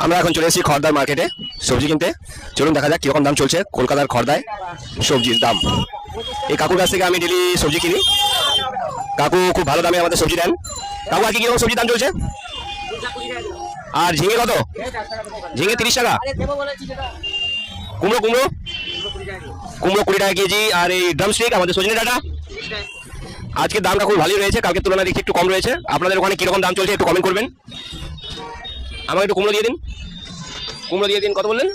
আমরা এখন চলে এসেছি খড়দার মার্কেটে সবজি কিনতে। চলুন দেখা যাক কিরকম দাম চলছে কলকাতার খড়দায় সবজির দাম। এই কাকুর কাছ থেকে আমি ডেলি সবজি কিনি। কাকু খুব ভালো দামে আমাদের সবজি দেন। কাকু আজকে কিরকম সবজির দাম চলছে? আর ঝিঙে কত? ঝিঙে 30 টাকা। কুমড়ো কুমড়ো কুমড়ো 20 টাকা কেজি। আর এই ড্রামস্টিক আমাদের সজনে ডাঁটা আজকে দাম কাকুর ভালোই রয়েছে, কালকের তুলনায় দেখি একটু কম রয়েছে। আপনাদের ওখানে কিরকম দাম চলছে একটু কমেন্ট করবেন। আমাকে একটু কুমড়ো দিয়ে দিন। কুমড়ো দিয়ে দিন, কত বললেন?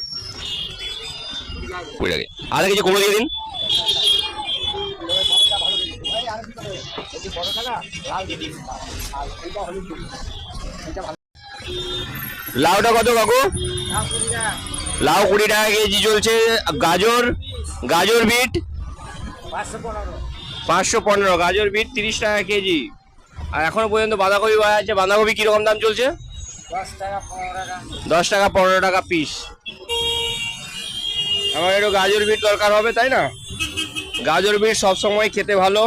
20 টাকা। আধা কেজি কুমড়ো দিয়ে দিন। লাউটা কত কাকু? লাউ 20 টাকা কেজি চলছে। গাজর গাজর বিট 515। গাজর বিট 30 টাকা কেজি। আর এখনো পর্যন্ত বাঁধাকপি পাওয়া যাচ্ছে। বাঁধাকপি কিরকম দাম চলছে? 10 টাকা 15 টাকা পিস। আমার একটু গাজর বিট দরকার হবে, তাই না? গাজর বিট সবসময় খেতে ভালো।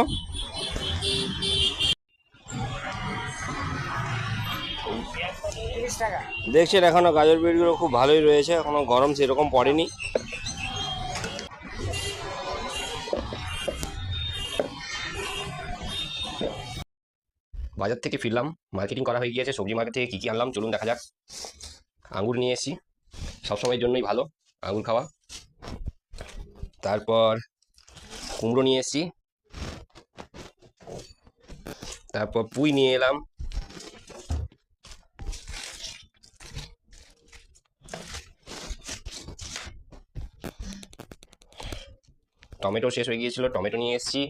দেখছেন এখনো গাজর বিটগুলো খুব ভালোই রয়েছে, এখনো গরম সেরকম পড়েনি। বাজার থেকে ফিরলাম, মার্কেটিং করা হয়ে গিয়েছে। সবজি মার্কেট থেকে কী কী আনলাম চলুন দেখা যাক। আঙুর নিয়ে এসেছি, সবসময়ের জন্যই ভালো আঙুর খাওয়া। তারপর কুমড়ো নিয়ে এসেছি। তারপর পুঁই নিয়ে এলাম। টমেটো শেষ হয়ে গিয়েছিল, টমেটো নিয়ে এসেছি।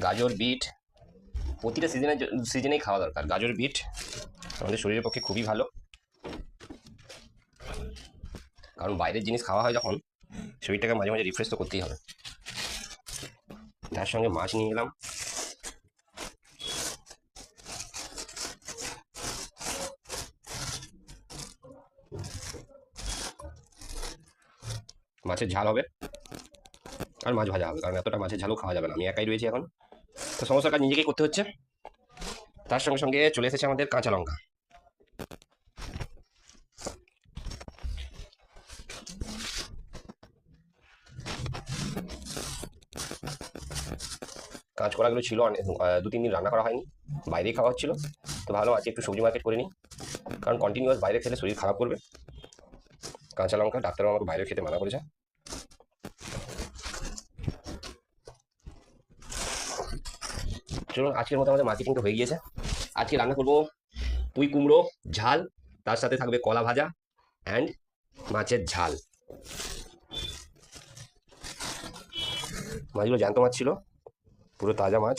গাজর বিট প্রতিটা সিজনেই খাওয়া দরকার। গাজর বিট আমাদের শরীরের পক্ষে খুবই ভালো, কারণ বাইরের জিনিস খাওয়া হয় যখন, শরীরটাকে মাঝে মাঝে রিফ্রেশ তো করতেই হবে। তার সঙ্গে মাছ নিয়ে এলাম। মাছের ঝাল হবে আর মাছ ভাজা হবে, কারণ এতটা মাছের ঝালও খাওয়া যাবে না। আমি একাই রয়েছি এখন, তো সমস্ত কাজ নিজেকেই করতে হচ্ছে। তার সঙ্গে সঙ্গে চলে এসেছে আমাদের কাঁচা লঙ্কা। কাঁচকলাগুলো ছিল, 2-3 দিন রান্না করা হয়নি, বাইরেই খাওয়া হচ্ছিল। তো ভালো আছে একটু সবজি মার্কেট করে নিই, কারণ কন্টিনিউয়াস বাইরে খেলে শরীর খারাপ করবে। কাঁচা লঙ্কা ডাক্তারও আমাকে বাইরে খেতে মানা করেছে। চলুন, আজকের মতো আমাদের মার্কেটিংটা হয়ে গিয়েছে। আজকে রান্না করবো পুঁই কুমড়ো ঝাল, তার সাথে থাকবে কলা ভাজা অ্যান্ড মাছের ঝাল। মাছগুলো জ্যান্ত মাছ ছিল, পুরো তাজা মাছ।